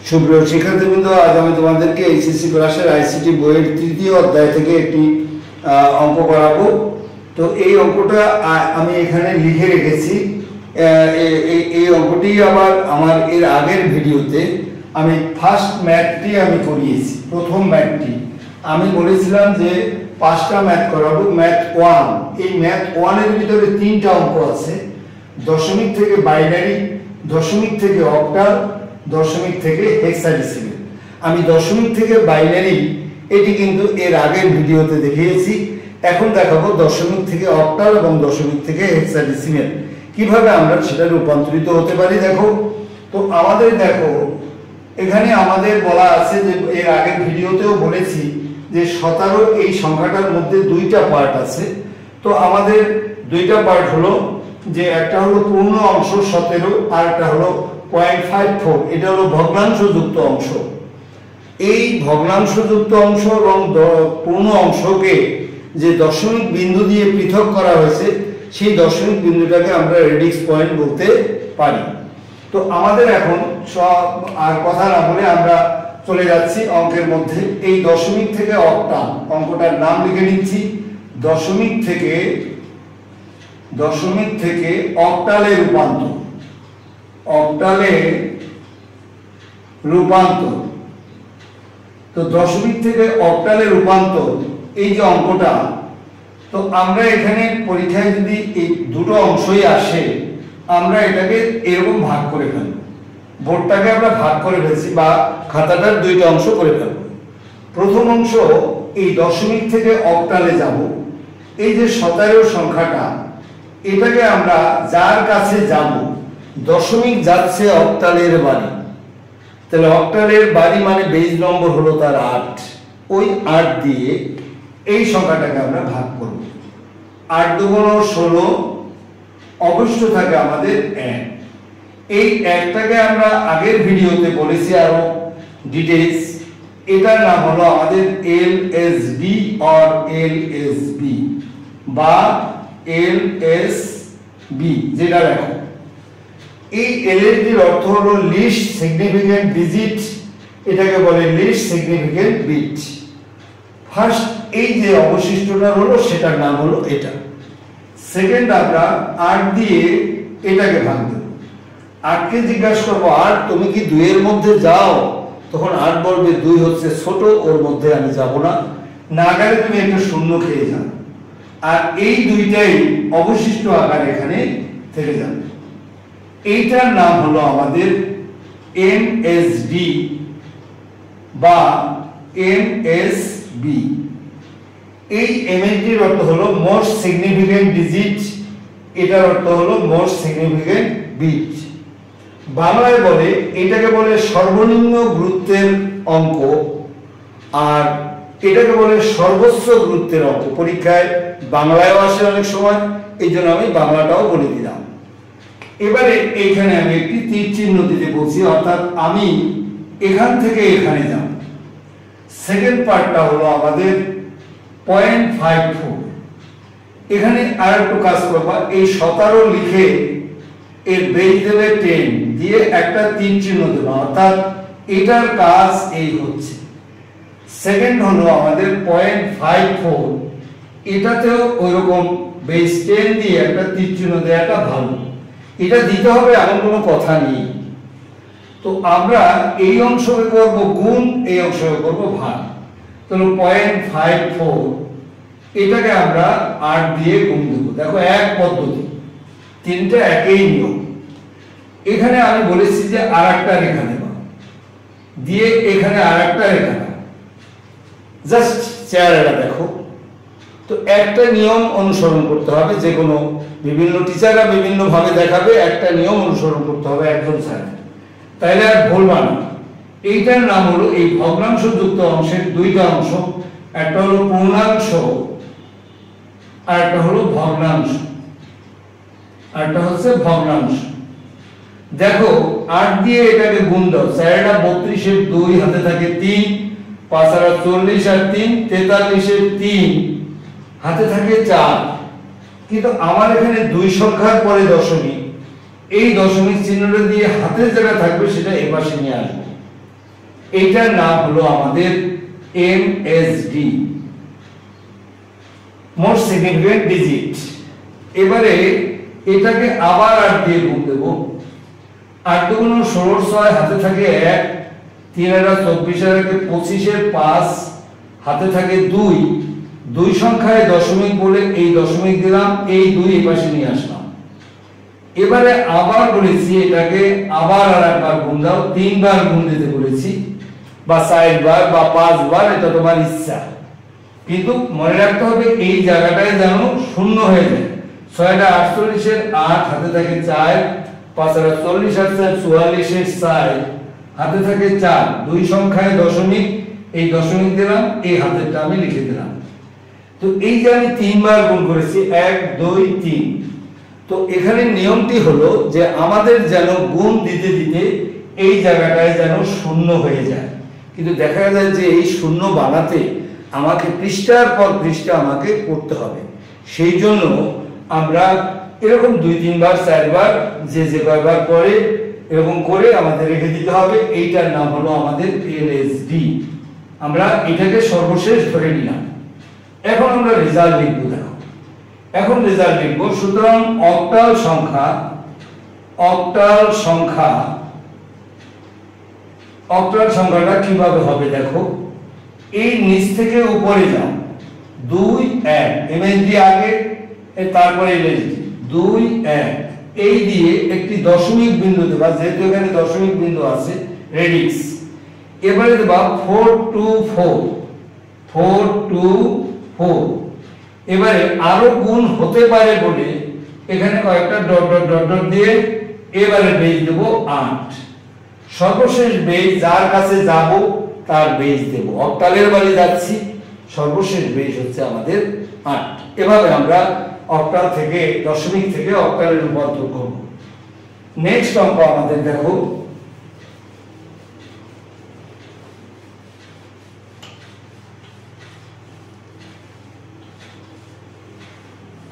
সুপ্রিয় শিক্ষার্থীবৃন্দ, আজ আমি তোমাদেরকে এইচএসসি ক্লাসের আইসিটি বইয়ের তৃতীয় অধ্যায় থেকে একটি অঙ্ক করাবো। তো এই অঙ্কটা আমি এখানে লিখে রেখেছি। এই অঙ্কটি আবার আমার এর আগের ভিডিওতে আমি ফার্স্ট ম্যাথটি আমি করিয়েছি। প্রথম ম্যাথটি আমি বলেছিলাম যে 5টা ম্যাথ করাবো। ম্যাথ 1, এই ম্যাথ 1 এর ভিতরে 3টা অঙ্ক আছে, দশমিক থেকে বাইনারি, দশমিক থেকে অক্টাল, দশমিক থেকে হেক্সাডেসিমাল। আমি দশমিক থেকে বাইনারি এটি কিন্তু এর আগের ভিডিওতে দেখিয়েছি। এখন দেখাবো দশমিক থেকে অক্টাল এবং দশমিক থেকে হেক্সাডেসিমাল কিভাবে আমরা সেটা রূপান্তরিত হতে পারি। দেখো তো আমাদের দেখো এখানে আমাদের বলা আছে যে এর আগের ভিডিওতেও বলেছি যে 17 এই সংখ্যাটার মধ্যে 2টা পার্ট আছে। তো আমাদের 2টা পার্ট হলো যে একটা হলো পূর্ণ অংশ 17 আর একটা হলো 0.54, এটা হলো ভগ্নাংশযুক্ত অংশ। এই ভগ্নাংশযুক্ত অংশ এবং পূর্ণ অংশকে যে দশমিক বিন্দু দিয়ে পৃথক করা হয়েছে সেই দশমিক বিন্দুটাকে আমরা রেডিক্স পয়েন্ট বলতে পারি। তো আমাদের এখন সব আর কথা না বলে আমরা চলে যাচ্ছি অঙ্কের মধ্যে। এই দশমিক থেকে অক্টাল অঙ্কটার নাম লিখে নিচ্ছি। দশমিক থেকে অক্টালে রূপান্তর, অক্টালে রূপান্তর। তো দশমিক থেকে অক্টালে রূপান্তর এই যে অঙ্কটা, তো আমরা এখানে পরীক্ষায় যদি এই দুটো অংশই আসে আমরা এটাকে এরকম ভাগ করে ফেলব। বোর্ডটাকে আমরা ভাগ করে ফেলছি বা খাতাটার 2টা অংশ করে ফেলব। প্রথম অংশ এই দশমিক থেকে অক্টালে যাব। এই যে 17 সংখ্যাটা, এটাকে আমরা যার কাছে যাব, দশমিক যাচ্ছে অক্টালের বাড়ি, তাহলে অক্টালের বাড়ি মানে বেজ নম্বর হলো তার 8, ওই 8 দিয়ে এই সংখ্যাটাকে আমরা ভাগ করব। 8 দুগুণ 16, অবশ্য থাকে আমাদের 1। এই 1টাকে আমরা আগের ভিডিওতে বলেছি আরো ডিটেইলস, এটার নাম হলো আমাদের এলএসবি অর এলএসবি বা এলএসবি, যেটা দেখো এই এলএসবির অর্থ হলো লিস্ট সিগনিফিকেন্ট ডিজিট, এটাকে বলে লিস্ট সিগনিফিকেন্ট বিট। ফার্স্ট এই যে অবশিষ্টটা হলো সেটার নাম হলো এটা। সেকেন্ড আমরা 8 দিয়ে এটাকে ভাগ দেব। 8কে জিজ্ঞাসা করবো 8 তুমি কি 2 এর মধ্যে যাও, তখন 8 বলবে 2 হচ্ছে ছোট, ওর মধ্যে আমি যাব না, না গেলে তুমি একটা শূন্য খেয়ে যাও। আর এই 2টাই অবশিষ্ট আকার এখানে থেকে যাবে। এইটার নাম হলো আমাদের এমএসডি বা এমএসবি। এই এমএসডির অর্থ হলো মোস্ট সিগনিফিকেন্ট ডিজিট, এটার অর্থ হলো মোস্ট সিগনিফিকেন্ট বিট। বাংলায় বলে এটাকে বলে সর্বনিম্ন গুরুত্বের অঙ্ক, আর এটাকে বলে সর্বোচ্চ গুরুত্বের অঙ্ক। পরীক্ষায় বাংলায়ও আসে অনেক সময়, এই জন্য আমি বাংলাটাও বলে দিলাম। এবারে এইখানে আমি একটি তীর চিহ্ন দিতে বলছি, অর্থাৎ আমি এখান থেকে এখানে যাব। সেকেন্ড পার্টটা হলো আমাদের 0.54। এখানে আর একটু কাজ করবা, এই 17 লিখে এর বেজ দেবে 10 দিয়ে একটা তীর চিহ্ন দেবা, অর্থাৎ এটার কাজ এই হচ্ছে। সেকেন্ড হলো আমাদের 0.54, এটাতেও ওইরকম বেজ 10 দিয়ে একটা তীর চিহ্ন দেওয়াটা ভালো, এটা দিতে হবে এমন কোনো কথা নেই। তো আমরা এই অংশকে করব গুণ, এই অংশকে করব ভাগ। তাহলে 0.54 এটাকে আমরা 8 দিয়ে গুণ দেব। দেখো এক পদ্ধতি, 3টা একই নিয়ম। এখানে আমি বলেছি যে আরেকটা রেখা দেব, দিয়ে এখানে আরেকটা রেখা, জাস্ট চেহারাটা দেখো। তো একটা নিয়ম অনুসরণ করতে হবে, যে কোনো বিভিন্ন টিচাররা বিভিন্ন ভাবে দেখাবে, একটা নিয়ম অনুসরণ করতে হবে একজন স্যার, তাইলে আর ভুলবা না। এইটার নাম হলো এই ভগ্নাংশযুক্ত অংশের 2টা অংশ, একটা হলো পূর্ণাংশ আর একটা হলো ভগ্নাংশ, আর একটা হচ্ছে ভগ্নাংশ। দেখো 8 দিয়ে এটাকে গুণ দাও, স্যারেরা 32 এর 2 হাতে থাকে 3, 5 আর 40 আর 3 43 এর 3 হাতে থাকে 4। কিন্তু আমার এখানে 2 সংখ্যার পরে দশমিক, এই দশমিক চিহ্নটা দিয়ে হাতের জায়গা থাকবে সেটা এপাশে নিয়ে আসবে। এইটার নাম হলো আমাদের এমএসডি, মোস্ট সিগনিফিকেন্ট ডিজিট। এবারে এটাকে আবার 8 দিয়ে গুণ দেব। 8 দুগুণ 16, 6 হাতে থাকে 1, 3 আর 24 আর 25 এর 5 হাতে থাকে 2, 2 সংখ্যায় দশমিক বলে এই দশমিক দিলাম, এই 2 এই পাশে নিয়ে আসলাম। এবারে আবার বলেছি এটাকে আবার আরেকবার গুণ দাও, 3 বার গুণ দিতে বলেছি, বা 4 বার বা 5 বার, এটা তোমার ইচ্ছা। কিন্তু মনে রাখতে হবে এই জায়গাটায় যেন শূন্য হয়ে যায়। 6 টা 48 এর 8 হাতে থাকে 4, 5 আর 40 আর 44 এর 4 হাতে থাকে 4, 2 সংখ্যায় দশমিক, এই দশমিক দিলাম, এই হাতেরটা আমি লিখে দিলাম। তো এই যে আমি 3 বার গুণ করেছি, 1 2 3। তো এখানে নিয়মটি হলো যে আমাদের যেন গুণ দিতে দিতে এই জায়গাটায় যেন শূন্য হয়ে যায়। কিন্তু দেখা যায় যে এই শূন্য বানাতে আমাকে পৃষ্ঠার পর পৃষ্ঠা আমাকে করতে হবে। সেই জন্য আমরা এরকম 2-3 বার 4 বার যে কয়বার করে এরকম করে আমাদের রেখে দিতে হবে। এইটার নাম হলো আমাদের এলএসডি। আমরা এটাকে সর্বশেষ ধরে নিলাম। এখন আমরা রেজাল্ট লিখব। দেখো এখন রেজাল্ট লিখব। সুতরাং অক্টাল সংখ্যাটা কিভাবে হবে দেখো, এই নিচ থেকে উপরে যাও, 2 1 এমএসডি আগে, তারপরে এলএসডি 2 1, এই দিয়ে একটি দশমিক বিন্দু দেবা, যেহেতু এখানে দশমিক বিন্দু আছে, রেডিক্স। এবারে দেবা 4 2 4 2 4। এবারে আরো গুণ হতে পারে বলে এখানে কয়েকটা ডট ডট ডট ডট দিয়ে এবারে বেজ দেব 8। সর্বশেষ বেজ যার কাছে যাব তার বেজ দেব। অক্টালের বাড়ি যাচ্ছি, সর্বশেষ বেজ হচ্ছে আমাদের 8। এভাবে আমরা অক্টাল থেকে দশমিক থেকে অক্টালে রূপান্তর করব। নেক্সট অঙ্ক আমাদের দেখো,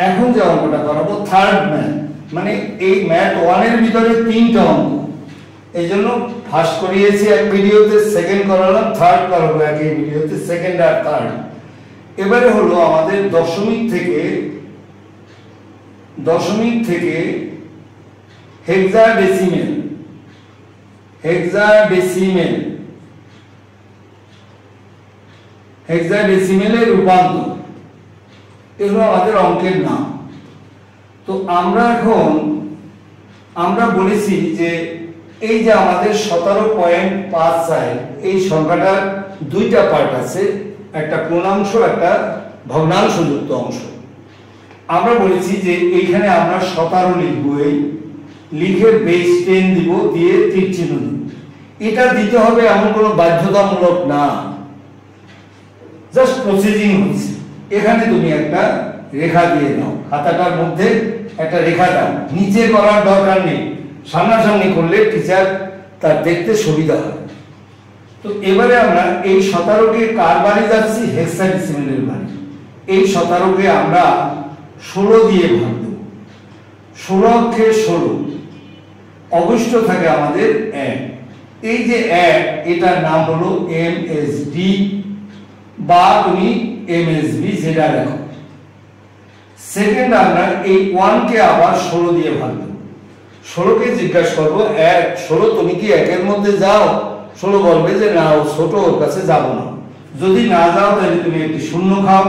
এখন যে অঙ্কটা করাবো থার্ড ম্যাথ, মানে এই ম্যাথ 1 এর ভিতরে 3টা অঙ্ক। এইজন্য ফার্স্ট করিয়েছি এক ভিডিওতে, সেকেন্ড করালাম, থার্ড করাবো একই ভিডিওতে, সেকেন্ড আর থার্ড। এবারে হলো আমাদের দশমিক থেকে হেক্সাডেসিমেলে রূপান্তর, এগুলো আমাদের অঙ্কের নাম। তো আমরা বলেছি যে এই যে আমাদের 17.5 এই সংখ্যাটার 2টা পার্ট আছে, একটা পূর্ণাংশ একটা ভগ্নাংশযুক্ত অংশ। আমরা বলেছি যে এইখানে আমরা 17 লিখবো, এই লিখে বেস 10 দিব, দিয়ে তীর চিহ্ন দিব। এটা দিতে হবে এমন কোনো বাধ্যতামূলক না, জাস্ট প্রসেসিং হচ্ছে। এখানে তুমি একটা রেখা দিয়ে দাও, খাতাটার মধ্যে একটা রেখা দাও, নিচে করার দরকার নেই, সামনাসামনি করলে টিচার তার দেখতে সুবিধা হয়। তো এবারে আমরা এই 17কে কার বাড়ি যাচ্ছি, হেক্সাডেসিমেলের বাড়ি। এই 17কে আমরা 16 দিয়ে ভাগ দেব। 16 কে 16 অবশিষ্ট থাকে আমাদের 1। এই যে 1, এটার নাম হলো এমএসডি, বা তুমি এমএসবি যেটা দেখো। সেকেন্ড আমরা এই 1 কে আবার 16 দিয়ে ভাগ দেব। 16 কে জিজ্ঞাসা করবো 16 তুমি কি 1 এর মধ্যে যাও? 16 বলবে যে না, ও ছোট, ওর কাছে যাব না। যদি না যাও তাহলে তুমি একটি শূন্য খাও,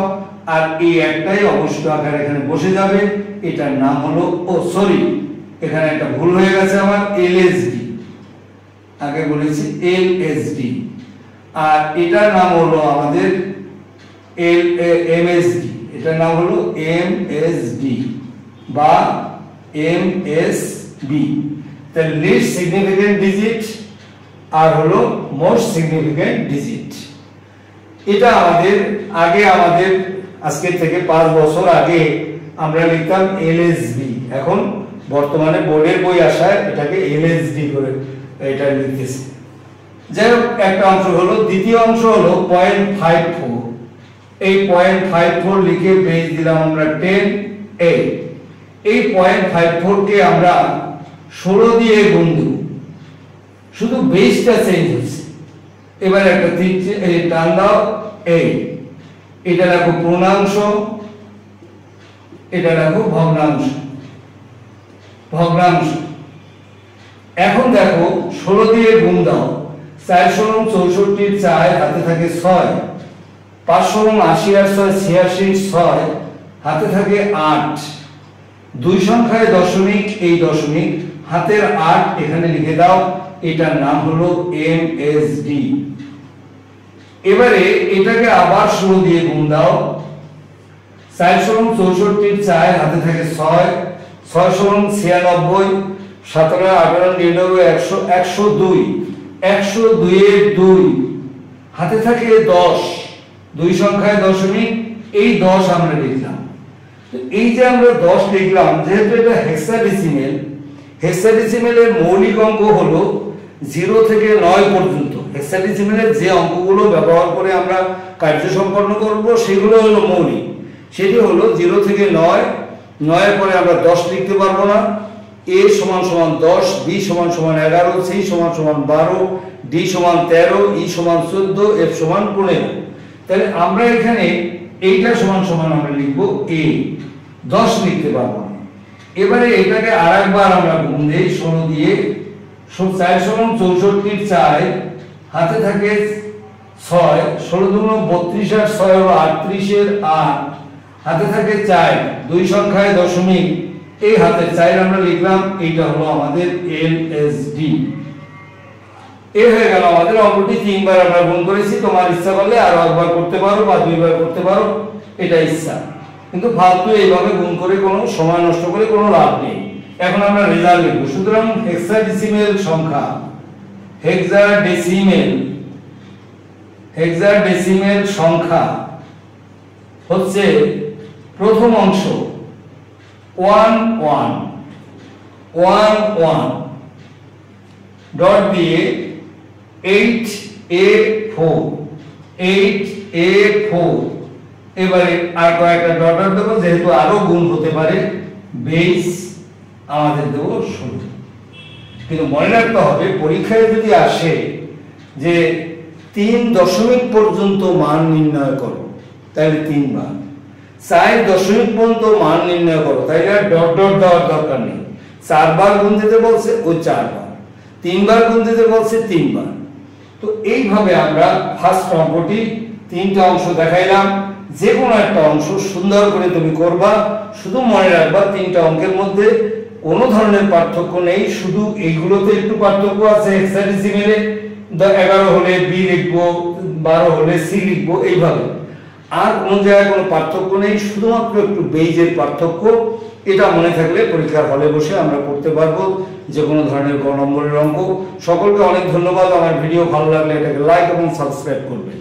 আর এই একটাই অবশিষ্ট আকার এখানে বসে যাবে। এটার নাম হলো, সরি এখানে একটা ভুল হয়ে গেছে আমার, এলএসডি। আগে বলেছি এলএসডি, আর এটার নাম হলো আমাদের এমএসডি। এটার নাম হলো এমএসডি বা এমএসবি। তাহলে লিস্ট সিগনিফিকেন্ট ডিজিট আর হলো মোস্ট সিগনিফিকেন্ট ডিজিট। এটা আমাদের আজকে থেকে 5 বছর আগে আমরা লিখতাম এলএসবি, এখন বর্তমানে বোর্ডের বই আসায় এটাকে এলএসডি করে এটা লিখতেছে। যাই হোক, একটা অংশ হলো। দ্বিতীয় অংশ হলো 0.54। এই 0.54 লিখে বেজ দিলাম আমরা 10। এই 0.54 কে আমরা 16 দিয়ে গুণ দেব, শুধু বেজটা চেঞ্জ হচ্ছে। এবার একটা টান দাও, এটা দেখো পূর্ণাংশ, এটা দেখো ভগ্নাংশ। এখন দেখো 16 দিয়ে গুণ দাও, 4 × 64 4 হাতে থাকে 6, 5 × 80 আর 6 86, 6 হাতে থাকে 8, দুই সংখ্যায় দশমিক, এই দশমিক হাতের 8 এখানে লিখে দাও, এটার নাম হলো এমএসডি। এবারে এটাকে আবার 16 দিয়ে গুণ দাও, 4 × 64 4 হাতে থাকে 6, 6 × 96 17 18 99 100 102, 102 এর 2 হাতে থাকে 10, দুই সংখ্যায় দশমিক, এই 10 আমরা লিখলাম। এই যে আমরা 10 লিখলাম, যেহেতু এটা হেক্সাডেসিমেল, হেক্সাডেসিমেলের মৌলিক অঙ্ক হলো 0 থেকে 9 পর্যন্ত। হেক্সাডেসিমেলের যে অঙ্কগুলো ব্যবহার করে আমরা কার্য সম্পন্ন করব সেগুলো হলো মৌলিক। সেটি হলো 0 থেকে 9, 9 এর পরে আমরা 10 লিখতে পারবো না। a = 10, b = 11, c = 12, d = 13, e = 14, f = 15। তাহলে আমরা এখানে এইটা সমান সমান আমরা লিখব a, 10 লিখতে পারবো না। এবারে এটাকে আরেকবার আমরা গুণ দেই 16 দিয়ে, 4 × 64 4 হাতে থাকে 6, 16 × 32 আর 6 হলো 38 এর 8 হাতে থাকে 4, দুই সংখ্যায় দশমিক, এই হাতের 4 আমরা লিখলাম, এইটা হলো আমাদের এলএসডি। এ হয়ে গেল আমাদের অঙ্কটি। 3 বার আমরা গুণ করেছি, তোমার ইচ্ছা করলে আরো একবার করতে পারো বা 2 বার করতে পারো, এটা ইচ্ছা, কিন্তু ফালতু এইভাবে গুণ করে কোনো সময় নষ্ট করে কোনো লাভ নেই। এখন আমরা রেজাল্ট লিখব। সুতরাং হেক্সাডেসিমেল সংখ্যা, হেক্সাডেসিমেল সংখ্যা হচ্ছে প্রথম অংশ 1 1 1 1 ডট দিয়ে 8A4 8A4। এবারে আর কয়েকটা ডট দেবো, যেহেতু আরো গুণ হতে পারে, বেস আমাদের দেবো 16। কিন্তু মনে রাখতে হবে, পরীক্ষায় যদি আসে যে 3 দশমিক পর্যন্ত মান নির্ণয় করো, তাহলে 3 বার, 4 দশমিক পর্যন্ত মান নির্ণয় করো, তাহলে আর ডট ডট দেওয়ার দরকার নেই। 4 বার গুণ দিতে বলছে, ওই 4 বার, 3 বার গুণ দিতে বলছে 3 বার। তো এইভাবে আমরা ফার্স্ট অঙ্কটি 3টা অংশ দেখাইলাম। যে কোনো একটা অংশ সুন্দর করে তুমি করবা, শুধু মনে রাখবা 3টা অঙ্কের মধ্যে কোনো ধরনের পার্থক্য নেই, শুধু এইগুলোতে একটু পার্থক্য আছে। হেক্সাডেসিমেলে 11 হলে বি লিখবো, 12 হলে সি লিখবো, এইভাবে। আর কোন জায়গায় কোনো পার্থক্য নেই, শুধুমাত্র একটু বেইজের পার্থক্য। এটা মনে থাকলে পরীক্ষার হলে বসে আমরা করতে পারবো যে কোনো ধরনের ক নম্বরের অঙ্ক। সকলকে অনেক ধন্যবাদ। আমার ভিডিও ভালো লাগলে এটাকে লাইক এবং সাবস্ক্রাইব করবেন।